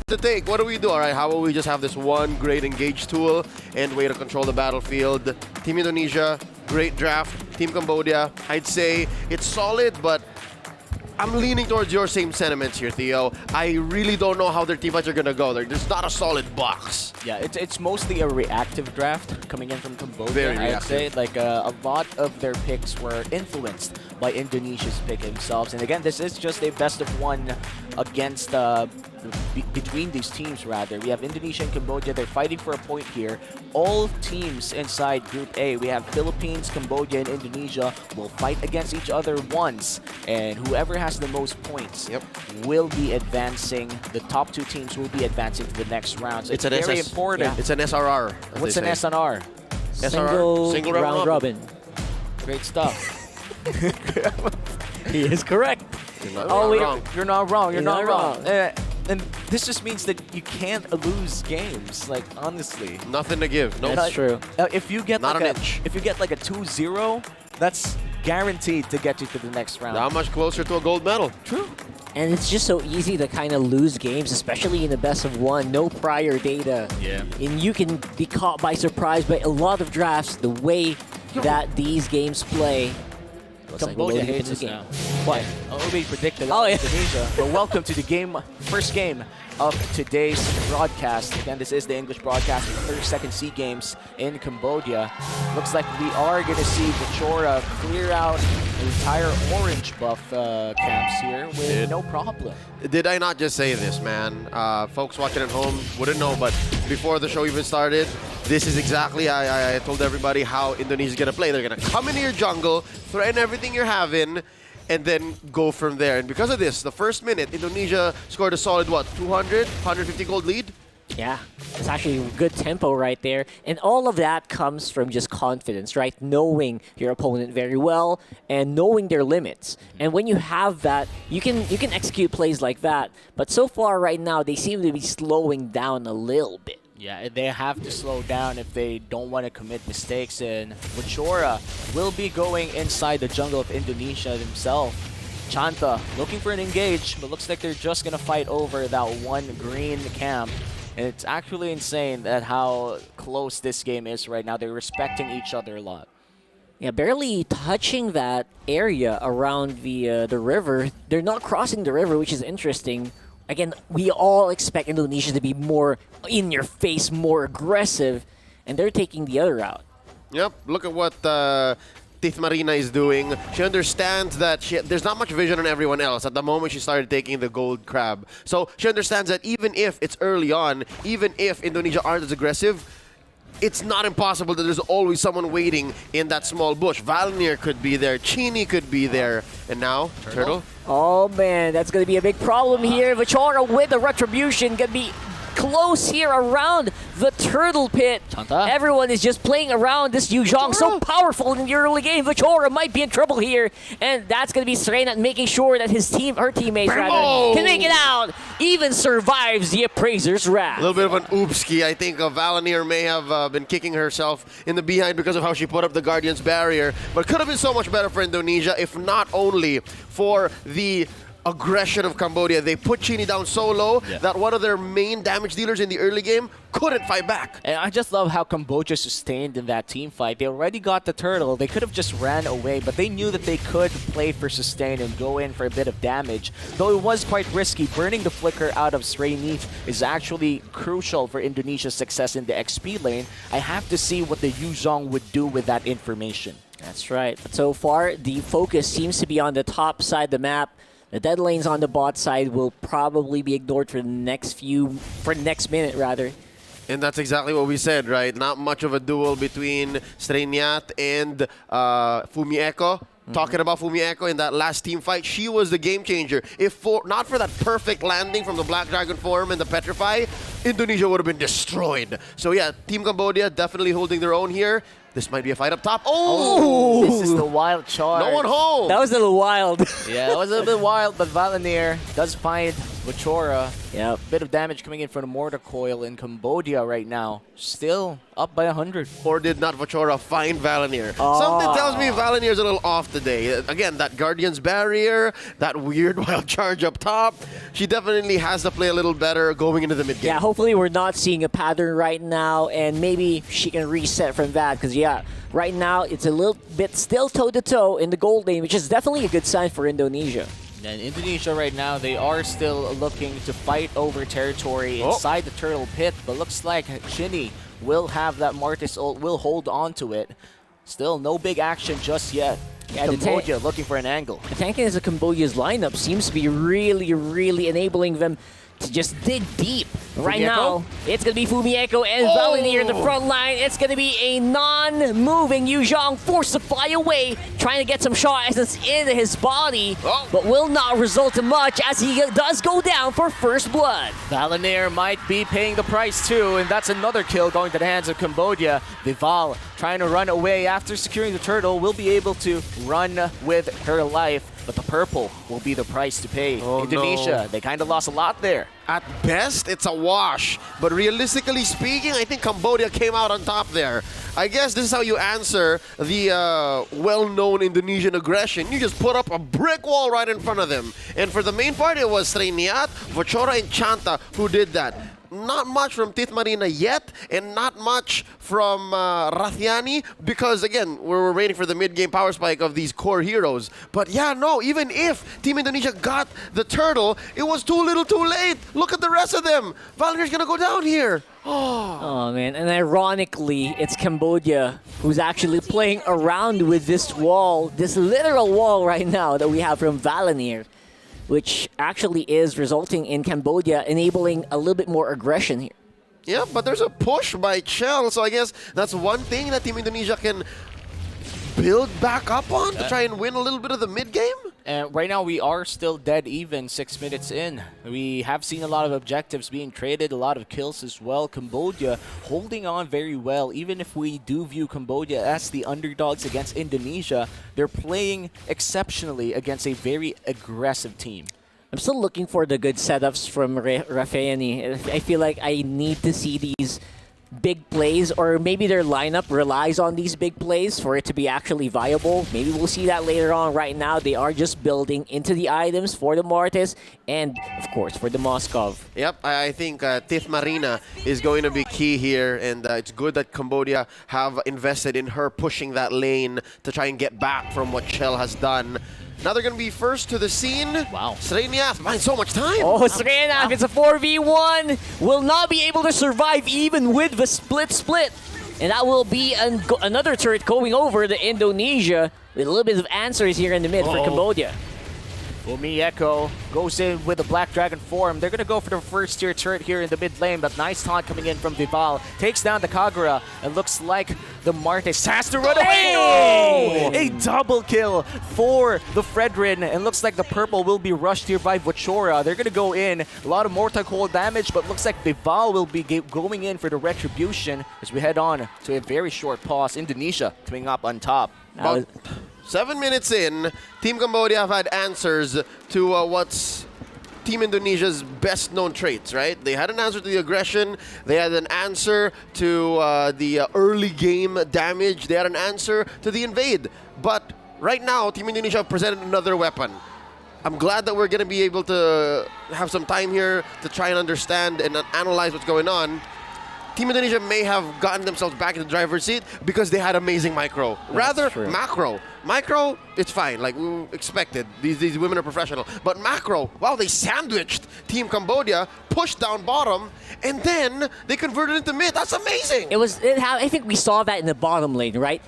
to take. What do we do? All right, how about we just have this one great engage tool and way to control the battlefield? Team Indonesia, great draft. Team Cambodia, I'd say it's solid, but I'm leaning towards your same sentiments here, Theo. I really don't know how their team fights are going to go. There's not a solid box. Yeah, it's mostly a reactive draft coming in from Cambodia. Very I'd say reactive. like a lot of their picks were influenced by Indonesia's pick themselves. And again, this is just a best of one against between these teams rather. We have Indonesia and Cambodia. They're fighting for a point here. All teams inside Group A, we have Philippines, Cambodia, and Indonesia will fight against each other once, and whoever has the most points will be advancing. The top two teams will be advancing to the next round. So it's very important. Yeah. It's an SRR. What's an SNR? Single round robin. Great stuff. He is correct. You're not wrong. You're not wrong. You're not wrong. And this just means that you can't lose games. Like honestly, Nothing to give. No, That's true. If you get Not like an inch. if you get like a 2-0, that's guaranteed to get you to the next round. How much closer to a gold medal? True. And it's just so easy to kind of lose games, especially in the best of one. No prior data. Yeah. And you can be caught by surprise by a lot of drafts, the way that these games play. Looks like we're Cambodia loading hates into us the game. now. What? Already predicted Oh, yeah. Indonesia. But welcome to the first game of today's broadcast. Again, this is the English broadcast of the 32nd SEA Games in Cambodia. Looks like we are going to see Vichora clear out the entire orange buff camps here with no problem. Did I not just say this, man? Folks watching at home wouldn't know, but before the show even started, this is exactly, I told everybody how Indonesia's going to play. They're going to come into your jungle, threaten everything you're having, and then go from there. And because of this, the first minute, Indonesia scored a solid, what, 200, 150 gold lead? Yeah, it's actually good tempo right there. And all of that comes from just confidence, right? Knowing your opponent very well and knowing their limits. And when you have that, you can execute plays like that. But so far right now, they seem to be slowing down a little bit. Yeah, they have to slow down if they don't want to commit mistakes. And Vichora will be going inside the jungle of Indonesia himself. Chanta looking for an engage, but looks like they're just going to fight over that one green camp. And it's actually insane that how close this game is right now. They're respecting each other a lot. Yeah, barely touching that area around the river. They're not crossing the river, which is interesting. Again, we all expect Indonesia to be more in your face, more aggressive, and they're taking the other route. Yep, look at what Tith Marina is doing. She understands that there's not much vision on everyone else at the moment she started taking the gold crab. So she understands that even if it's early on, even if Indonesia aren't as aggressive, it's not impossible that there's always someone waiting in that small bush. Valnir could be there, Chini could be there, and now Turtle. Oh man, that's going to be a big problem here. Vichora with the retribution going to be close here around the turtle pit. Chanta. Everyone is just playing around this Yu Zhong, so powerful in the early game. Vichora might be in trouble here, and that's going to be Serena making sure that her teammates rather, can make it out. Even survives the appraiser's wrath. A little bit of an oopski. I think Valnir may have been kicking herself in the behind because of how she put up the Guardian's barrier, but could have been so much better for Indonesia if not only for the aggression of Cambodia. They put Chini down so low that one of their main damage dealers in the early game couldn't fight back. And I just love how Cambodia sustained in that team fight. They already got the turtle. They could have just ran away, but they knew that they could play for sustain and go in for a bit of damage. Though it was quite risky, burning the flicker out of Sreinith is actually crucial for Indonesia's success in the XP lane. I have to see what the Yu Zhong would do with that information. That's right. But so far, the focus seems to be on the top side of the map. The dead lanes on the bot side will probably be ignored for the next minute rather. And that's exactly what we said, right? Not much of a duel between Sreinith and Fumieko. Talking about Fumieko in that last team fight, she was the game changer. If not for that perfect landing from the Black Dragon form and the Petrify, Indonesia would have been destroyed. So yeah, Team Cambodia definitely holding their own here. This might be a fight up top. Oh! This is the wild charge. No one home! That was a little wild. Yeah, it was a little bit wild, but Valanir does find Vachora. Yep. Bit of damage coming in from the mortar coil in Cambodia right now. Still up by 100. Or did not Vachora find Valanir? Oh. Something tells me Valanir's a little off today. Again, that Guardian's Barrier, that weird wild charge up top. She definitely has to play a little better going into the mid-game. Yeah, hopefully we're not seeing a pattern right now, and maybe she can reset from that, because yeah, right now it's a little bit still toe-to-toe in the gold lane, which is definitely a good sign for Indonesia. And Indonesia right now, they are still looking to fight over territory inside the turtle pit, but looks like Chinny will have that Martis ult, will hold on to it. Still no big action just yet. Yeah, Cambodia looking for an angle. The tanking as a Cambodia's lineup seems to be really enabling them to just dig deep. Right now, it's going to be Fumieko and Valanir in the front line. It's going to be a non-moving Yu Zhang forced to fly away, trying to get some shot essence into his body, but will not result in much as he does go down for first blood. Valanir might be paying the price too, and that's another kill going to the hands of Cambodia. Vival trying to run away after securing the turtle, will be able to run with her life. But the purple will be the price to pay. Indonesia, they kind of lost a lot there. At best, it's a wash. But realistically speaking, I think Cambodia came out on top there. I guess this is how you answer the well-known Indonesian aggression. You just put up a brick wall right in front of them. And for the main part, it was Sriniat, Vachora, and Chanta who did that. Not much from Tith Marina yet, and not much from Rathiani, because again, we're waiting for the mid-game power spike of these core heroes. But yeah, no, even if Team Indonesia got the turtle, it was too little too late. Look at the rest of them. Valanir's gonna go down here. Oh man, and ironically, it's Cambodia who's actually playing around with this wall, this literal wall right now that we have from Valanir, which actually is resulting in Cambodia enabling a little bit more aggression here. Yeah, but there's a push by Chell, so I guess that's one thing that Team Indonesia can build back up on to try and win a little bit of the mid-game. And right now, we are still dead even 6 minutes in. We have seen a lot of objectives being traded, a lot of kills as well. Cambodia holding on very well. Even if we do view Cambodia as the underdogs against Indonesia, they're playing exceptionally against a very aggressive team. I'm still looking for the good setups from Rafeani. I feel like I need to see these big plays, or maybe their lineup relies on these big plays for it to be actually viable. Maybe we'll see that later on. Right now, they are just building into the items for the Martis and, of course, for the Moskov. Yep, I think Tith Marina is going to be key here, and it's good that Cambodia have invested in her pushing that lane to try and get back from what Shell has done. Now they're going to be first to the scene. Wow. Sreniath buying so much time. Oh, Sreniath, it's a 4v1. Will not be able to survive even with the split. And that will be another turret going over to Indonesia with a little bit of answers here in the mid for Cambodia. Fumieko goes in with a Black Dragon form. They're going to go for the first tier turret here in the mid lane, but nice taunt coming in from Vival. Takes down the Kagura. It looks like the Martis has to run away. Oh! A double kill for the Fredrin. And looks like the purple will be rushed here by Vachora. They're going to go in. A lot of mortar coil damage, but looks like Vival will be going in for the retribution as we head on to a very short pause. Indonesia coming up on top. About 7 minutes in, Team Cambodia have had answers to what's Team Indonesia's best-known traits, right? They had an answer to the aggression. They had an answer to the early game damage. They had an answer to the invade. But right now, Team Indonesia presented another weapon. I'm glad that we're going to be able to have some time here to try and understand and analyze what's going on. Team Indonesia may have gotten themselves back in the driver's seat because they had amazing micro. Rather, macro. Micro, it's fine, like we expected. These women are professional. But macro, wow, they sandwiched Team Cambodia, pushed down bottom, and then they converted into mid. That's amazing. I think we saw that in the bottom lane, right?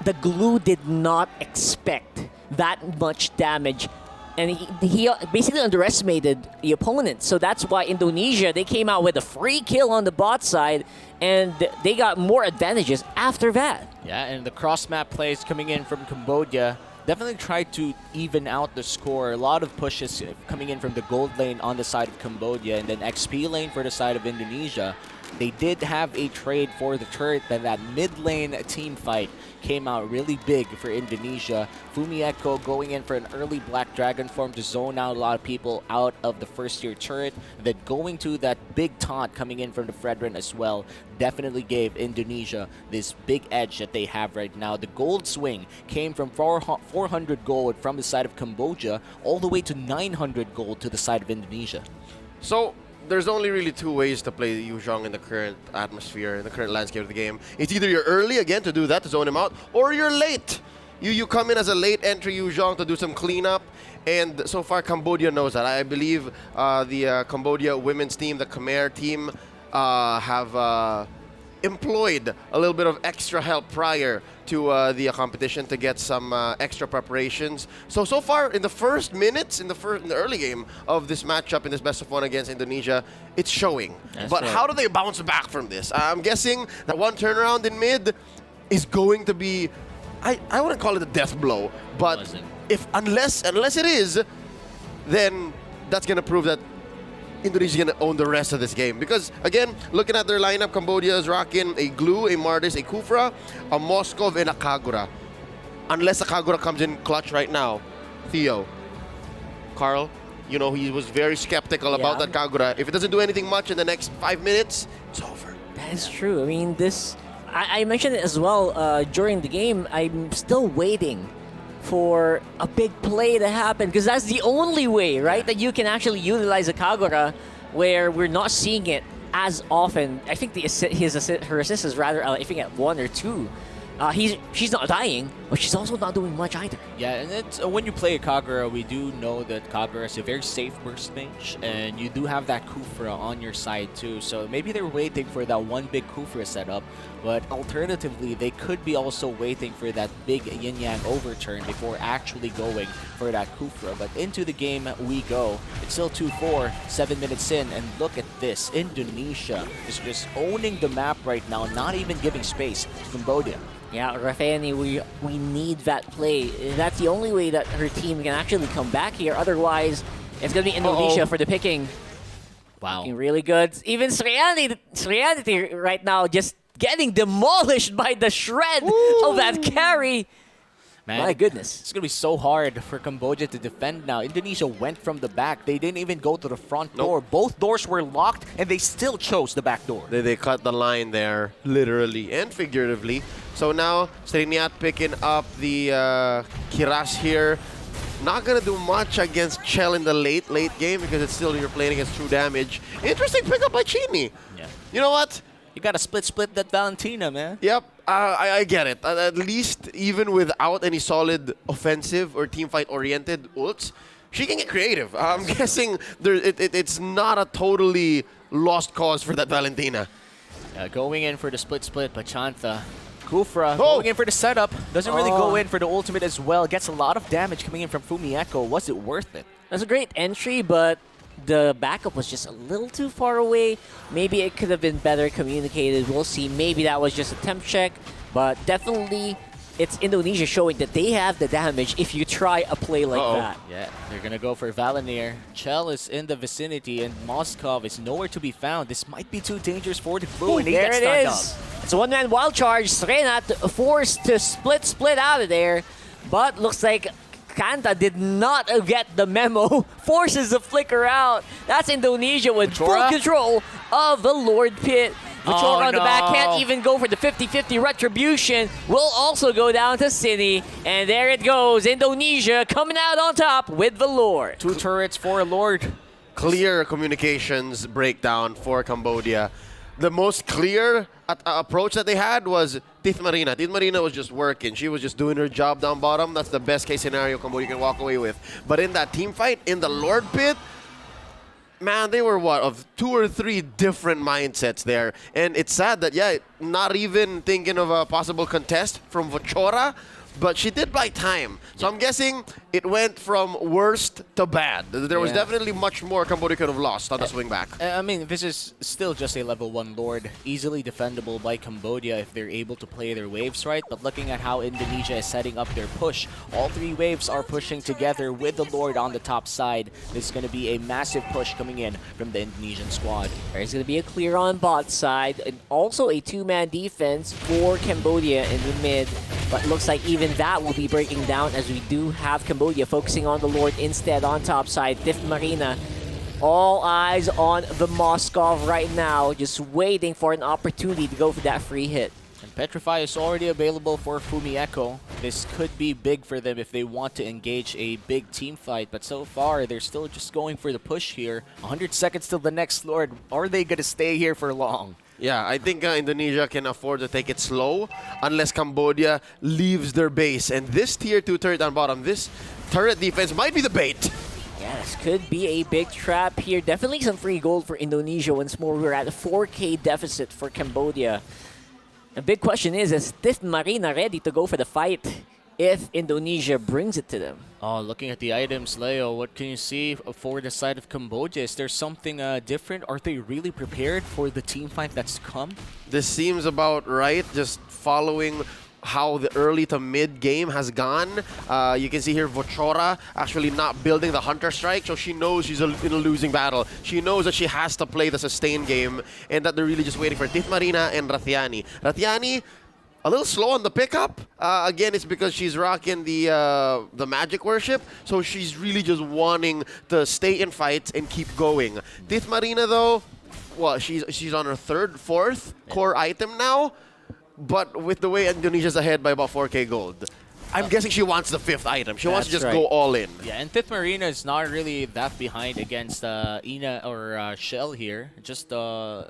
The glue did not expect that much damage. And he basically underestimated the opponent. So that's why Indonesia, they came out with a free kill on the bot side, and they got more advantages after that. Yeah, and the cross-map plays coming in from Cambodia definitely tried to even out the score. A lot of pushes coming in from the gold lane on the side of Cambodia, and then XP lane for the side of Indonesia. they did have a trade for the turret, but that mid lane team fight came out really big for Indonesia. Fumieko going in for an early Black Dragon form to zone out a lot of people out of the first tier turret. Then going to that big taunt coming in from the Fredrin as well definitely gave Indonesia this big edge that they have right now. The gold swing came from 400 gold from the side of Cambodia all the way to 900 gold to the side of Indonesia. So there's only really two ways to play Yu Zhong in the current atmosphere, in the current landscape of the game. It's either you're early again to do that, to zone him out, or you're late. You come in as a late entry Yu Zhong to do some cleanup, and so far Cambodia knows that. I believe the Cambodia women's team, the Khmer team, have employed a little bit of extra help prior to the competition to get some extra preparations. So far in the first minutes, in the early game of this matchup, in this best of one against Indonesia, it's showing. That's but right. how do they bounce back from this? I'm guessing that one turnaround in mid is going to be, I wouldn't call it a death blow, but Wasn't. unless it is, then that's gonna prove that Indonesia is going to own the rest of this game. Because, again, looking at their lineup, Cambodia is rocking a Glue, a Mardis, a Kufra, a Moskov, and a Kagura. Unless a Kagura comes in clutch right now. Theo, Carl, you know, he was very skeptical about that Kagura. If it doesn't do anything much in the next 5 minutes, it's over. That is true. I mean, I mentioned it as well during the game. I'm still waiting for a big play to happen because that's the only way, right, that you can actually utilize a Kagura where we're not seeing it as often. I think her assist is rather, I think, at 1 or 2. She's not dying, but she's also not doing much either. Yeah, and it's, when you play a Kagura, we do know that Kagura is a very safe burst mage, and you do have that Kufra on your side too. So maybe they're waiting for that one big Kufra setup, but alternatively, they could be also waiting for that big Yin Yang overturn before actually going for that Kufra. But into the game we go. It's still 2-4, 7 minutes in, and look at this. Indonesia is just owning the map right now, not even giving space to Cambodia. Yeah, Rafani, we need that play. That's the only way that her team can actually come back here. Otherwise, it's going to be Indonesia for the picking. Wow. Looking really good. Even Srianity right now just getting demolished by the shred of that carry. Man, My goodness. it's going to be so hard for Cambodia to defend now. Indonesia went from the back. They didn't even go to the front door. Both doors were locked, and they still chose the back door. They cut the line there, literally and figuratively. So now, Sriniat picking up the Kiras here. Not going to do much against Chell in the late game because it's still you're playing against true damage. Interesting pickup by Chini. Yeah. You know what? You got to split that Valentina, man. Yep, I get it. At least even without any solid offensive or teamfight-oriented ults, she can get creative. I'm guessing it's not a totally lost cause for that Valentina. Going in for the split, but Chantha. Kufra going in for the setup. Doesn't really go in for the ultimate as well. Gets a lot of damage coming in from Fumieko. Was it worth it? That's a great entry, but the backup was just a little too far away. Maybe it could have been better communicated. We'll see. Maybe that was just a temp check, but definitely it's Indonesia showing that they have the damage if you try a play like that. Yeah, they're going to go for Valanir. Chell is in the vicinity, and Moskov is nowhere to be found. This might be too dangerous for the Blue, and he There gets it stunned is. up. It's a one-man wild charge. Srenat forced to split out of there, but looks like Kanta did not get the memo. Forces the flicker out. That's Indonesia with full Vachora? control of the Lord Pit. Vachora on the back no. can't even go for the 50-50 retribution. Will also go down to City. And there it goes. Indonesia coming out on top with the Lord. 2 turrets for a Lord. Clear communications breakdown for Cambodia. The most clear approach that they had was Tith Marina. Tith Marina was just working. She was just doing her job down bottom. That's the best case scenario Cambodia can walk away with. But in that team fight, in the Lord Pit, man, they were of 2 or 3 different mindsets there. And it's sad that, not even thinking of a possible contest from Vachora, but she did buy time. So I'm guessing it went from worst to bad. There was Yeah. definitely much more Cambodia could have lost on the swing back. I mean, this is still just a level 1 Lord, easily defendable by Cambodia if they're able to play their waves right, but looking at how Indonesia is setting up their push, all 3 waves are pushing together with the Lord on the top side. This is going to be a massive push coming in from the Indonesian squad. There's going to be a clear on bot side, and also a 2-man defense for Cambodia in the mid. But looks like even that will be breaking down as we do have Cambodia focusing on the Lord instead on top side. Diff Marina, all eyes on the Moskov right now, just waiting for an opportunity to go for that free hit. And Petrify is already available for Fumieko. This could be big for them if they want to engage a big team fight, but so far they're still just going for the push here. 100 seconds till the next Lord. Are they going to stay here for long? Yeah, I think Indonesia can afford to take it slow unless Cambodia leaves their base. And this tier 2 turret on bottom, this turret defense might be the bait. Yeah, this could be a big trap here. Definitely some free gold for Indonesia. Once more, we're at a 4K deficit for Cambodia. The big question is Diff Marina ready to go for the fight if Indonesia brings it to them? Oh, looking at the items, Leo, what can you see for the side of Cambodia? Is there something different? Are they really prepared for the team fight that's to come? This seems about right, just following how the early to mid game has gone. You can see here Vochora actually not building the Hunter Strike, so she knows she's in a losing battle. She knows that she has to play the sustain game and that they're really just waiting for Diff Marina and Rathiani. Rathiani, a little slow on the pickup. Again, it's because she's rocking the magic worship, so she's really just wanting to stay in fights and keep going. Diff Marina, though, well, she's on her 3rd, 4th core item now, but with the way Indonesia's ahead by about 4K gold, I'm guessing she wants the 5th item. She wants to just That's go right. all in. Yeah, and Fifth Marina is not really that behind against Ina or Shell here. Just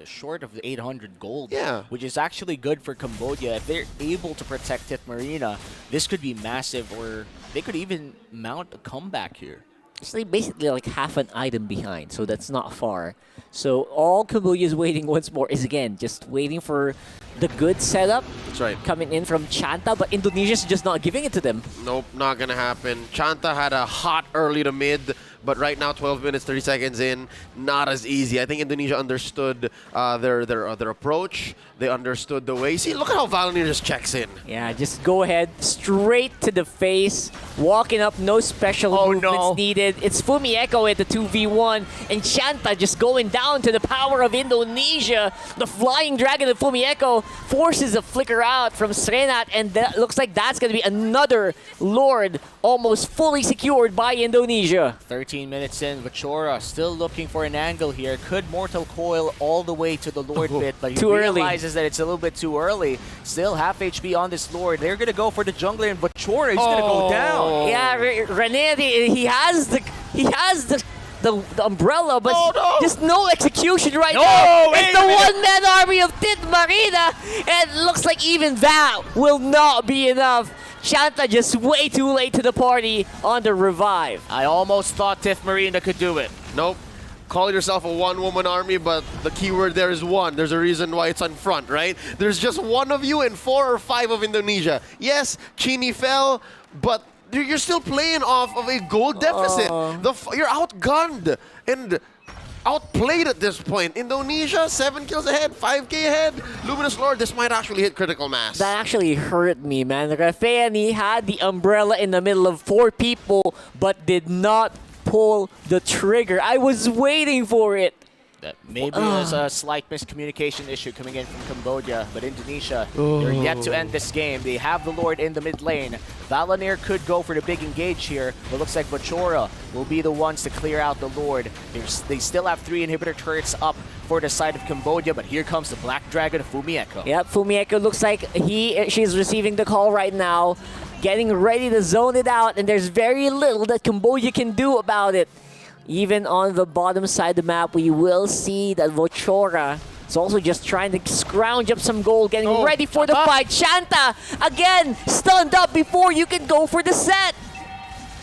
short of the 800 gold. Yeah. Which is actually good for Cambodia. If they're able to protect Fifth Marina, this could be massive, or they could even mount a comeback here. It's like basically like half an item behind, so that's not far. So all Cambodia is waiting once more is, again, just waiting for the good setup That's right. coming in from Chanta, but Indonesia's just not giving it to them. Nope, not gonna happen. Chanta had a hot early to mid, but right now, 12 minutes, 30 seconds in, not as easy. I think Indonesia understood their approach. They understood the way. See, look at how Valanir just checks in. Yeah, just go ahead, straight to the face, walking up, no special movements no. needed. It's Fumieko at the 2v1, and Chanta just going down to the power of Indonesia. The Flying Dragon of Fumieko forces a flicker out from Srenat, and that looks like that's going to be another Lord almost fully secured by Indonesia. 13 minutes in, Vachora still looking for an angle here. Could Mortal Coil all the way to the Lord bit, but he Too early. realizes that it's a little bit too early. Still half HP on this Lord. They're going to go for the jungler, and Vachora is going to go down. Yeah, Rene, he has the umbrella, but just no execution right now. wait It's a the minute. one-man army of Tit Marina, and it looks like even that will not be enough. Chanta just way too late to the party on the revive. I almost thought Tiff Marina could do it. Nope. Call yourself a one-woman army, but the keyword there is one. There's a reason why it's on front, right? There's just one of you and 4 or 5 of Indonesia. Yes, Chini fell, but you're still playing off of a gold deficit. You're outgunned and outplayed at this point. Indonesia, 7 kills ahead, 5K ahead. Luminous Lord, this might actually hit critical mass. That actually hurt me, man. Rafeani had the umbrella in the middle of 4 people, but did not pull the trigger. I was waiting for it. That maybe was a slight miscommunication issue coming in from Cambodia, but Indonesia, they're yet to end this game. They have the Lord in the mid lane. Valanir could go for the big engage here, but looks like Vachora will be the ones to clear out the Lord. They still have 3 inhibitor turrets up for the side of Cambodia, but here comes the Black Dragon of Fumieko. Yep, Fumieko looks like she's receiving the call right now, getting ready to zone it out, and there's very little that Cambodia can do about it. Even on the bottom side of the map, we will see that Vochora is also just trying to scrounge up some gold, getting ready for the fight. Chanta, again, stunned up before you can go for the set.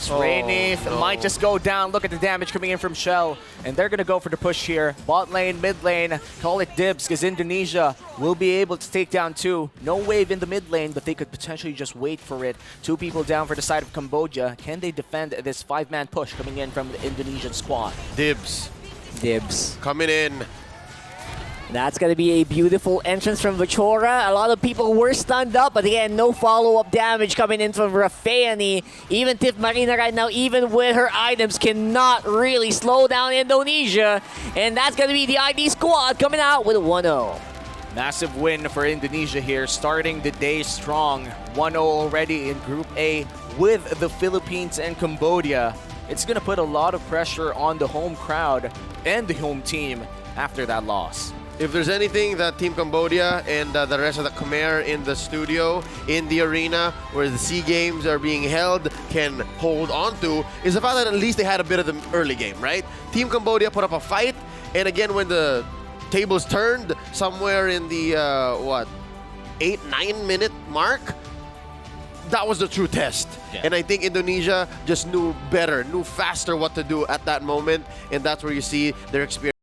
Rainy might just go down. Look at the damage coming in from Shell. And they're going to go for the push here. Bot lane, mid lane, call it dibs because Indonesia will be able to take down 2. No wave in the mid lane, but they could potentially just wait for it. 2 people down for the side of Cambodia. Can they defend this 5-man push coming in from the Indonesian squad? Dibs. Dibs. Coming in. That's going to be a beautiful entrance from Vachora. A lot of people were stunned up, but again, no follow-up damage coming in from Rafeani. Even Tiff Marina right now, even with her items, cannot really slow down Indonesia. And that's going to be the ID squad coming out with a 1-0. Massive win for Indonesia here, starting the day strong. 1-0 already in Group A with the Philippines and Cambodia. It's going to put a lot of pressure on the home crowd and the home team after that loss. If there's anything that Team Cambodia and the rest of the Khmer in the studio, in the arena, where the SEA Games are being held, can hold on to, is the fact that at least they had a bit of the early game, right? Team Cambodia put up a fight, and again, when the tables turned, somewhere in the, 8-9 minute mark, that was the true test. Yeah. And I think Indonesia just knew better, knew faster what to do at that moment, and that's where you see their experience.